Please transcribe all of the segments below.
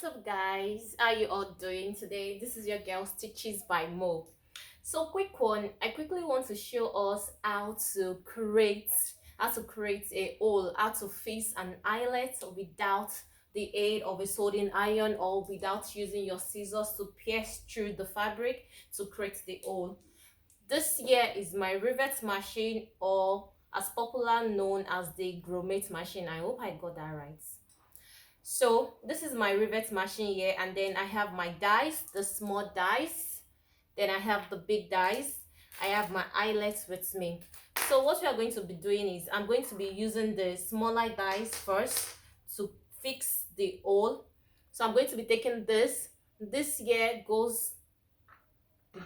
What's up, guys? How you all doing today? This is your girl Stitches by Mo. So quick one, I quickly want to show us how to create a hole, how to fix an eyelet without the aid of a soldering iron or without using your scissors to pierce through the fabric to create the hole. This here is my rivet machine, or as popular known as the grommet machine. I hope I got that right. So this is my rivet machine here, and then I have my dies, the small dies, then I have the big dies, I have my eyelets with me. So what we are going to be doing is I'm going to be using the smaller dies first to fix the hole. So I'm going to be taking this here goes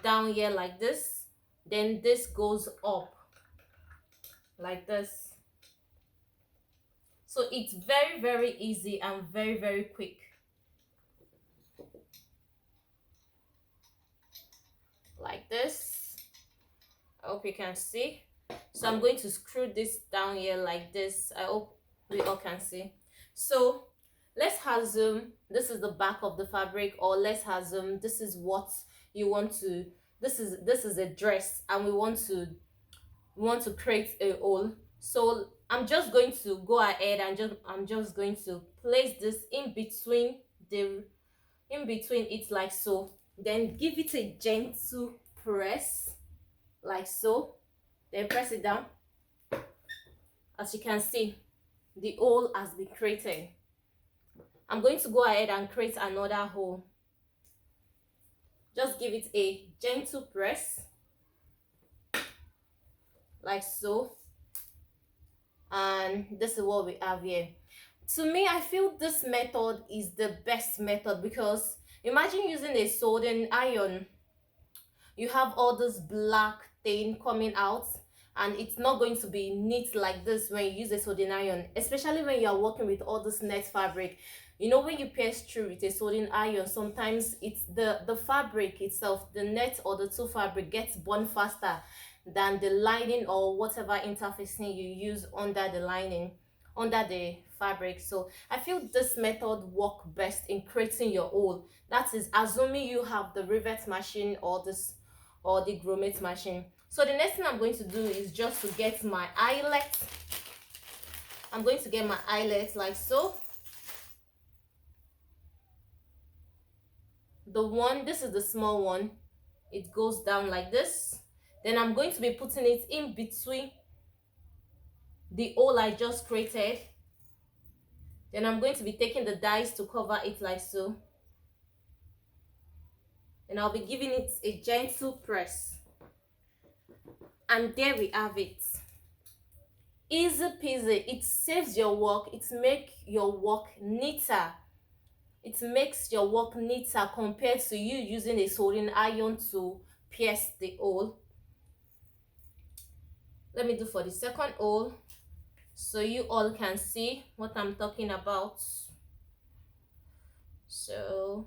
down here like this, then this goes up like this. So it's very easy and very quick, like this. I hope you can see. So I'm going to screw this down here like this. I hope we all can see. So let's assume this is the back of the fabric, or let's assume this is what you want to, this is a dress, and we want to create a hole. So I'm just going to go ahead and I'm just going to place this in between it like so, then give it a gentle press like so, then press it down. As you can see, the hole has been created. I'm going to go ahead and create another hole. Just give it a gentle press like so, and this is what we have here. To me, I feel this method is the best method, because imagine using a soldering iron. You have all this black thing coming out, and it's not going to be neat like this when you use a soldering iron, especially when you are working with all this net fabric. You know, when you pierce through with a soldering iron, sometimes it's the fabric itself, the net or the two fabric, gets burned faster than the lining or whatever interfacing you use under the lining, under the fabric. So I feel this method work best in creating your hole. That is assuming you have the rivet machine or the grommet machine. So the next thing I'm going to do is just to get my eyelet. I'm going to get my eyelet like so. This is the small one. It goes down like this. Then I'm going to be putting it in between the hole I just created. Then I'm going to be taking the dies to cover it like so. And I'll be giving it a gentle press. And there we have it. Easy peasy. It saves your work. It makes your work neater. It makes your work neater compared to you using a soldering iron to pierce the hole. Let me do for the second hole so you all can see what I'm talking about. So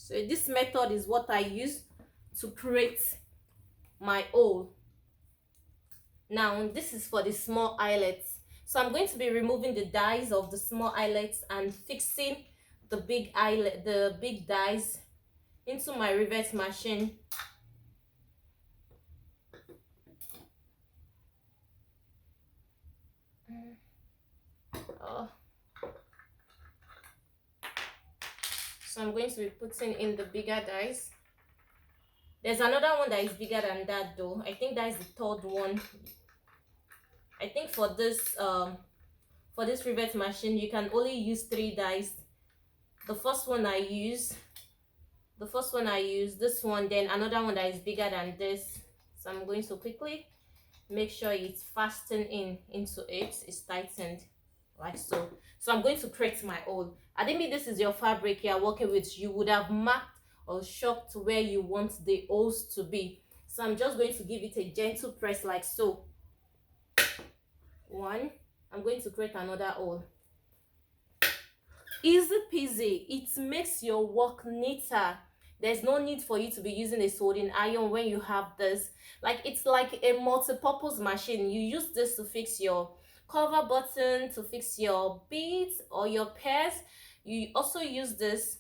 this method is what I use to create my hole. Now this is for the small eyelets. So I'm going to be removing the dies of the small eyelets and fixing the big eyelet, the big dies, into my rivet machine. So I'm going to be putting in the bigger dies. There's another one that is bigger than that though. I think that is the third one. I think for this rivet machine you can only use 3 dies. The first one I use, this one, then another one that is bigger than this. So I'm going to quickly make sure it's fastened into it, it's tightened like so. So I'm going to create my hole. I think if this is your fabric you're working with, you would have marked or shocked where you want the holes to be. So I'm just going to give it a gentle press like so. One. I'm going to create another hole. Easy peasy. It makes your work neater. There's no need for you to be using a soldering iron when you have this. Like, it's like a multi-purpose machine. You use this to fix your cover button to fix your beads or your pears. You also use this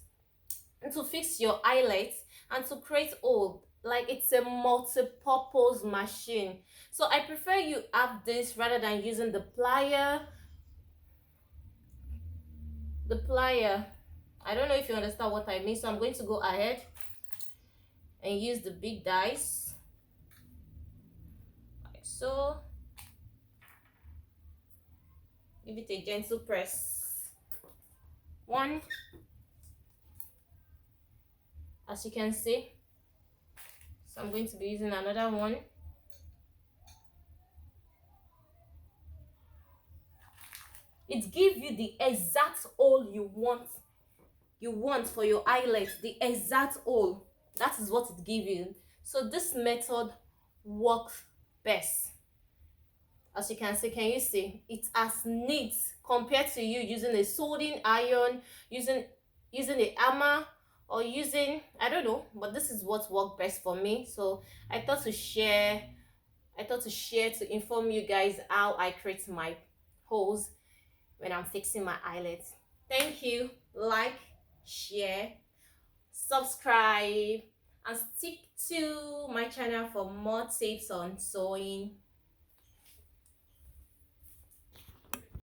to fix your eyelet and to create hole. Like, it's a multi-purpose machine. So I prefer you have this rather than using the plier. I don't know if you understand what I mean, so I'm going to go ahead and use the big dice like so. Give it a gentle press. One, as you can see. So I'm going to be using another one. It gives you the exact hole you want for your eyelet, the exact hole. That is what it gives you. So this method works best. As you can see, can you see? It's as neat compared to you using a soldering iron, using a hammer, or using, I don't know, but this is what worked best for me. So I thought to share to inform you guys how I create my holes when I'm fixing my eyelets. Thank you. Like, share, subscribe, and stick to my channel for more tips on sewing.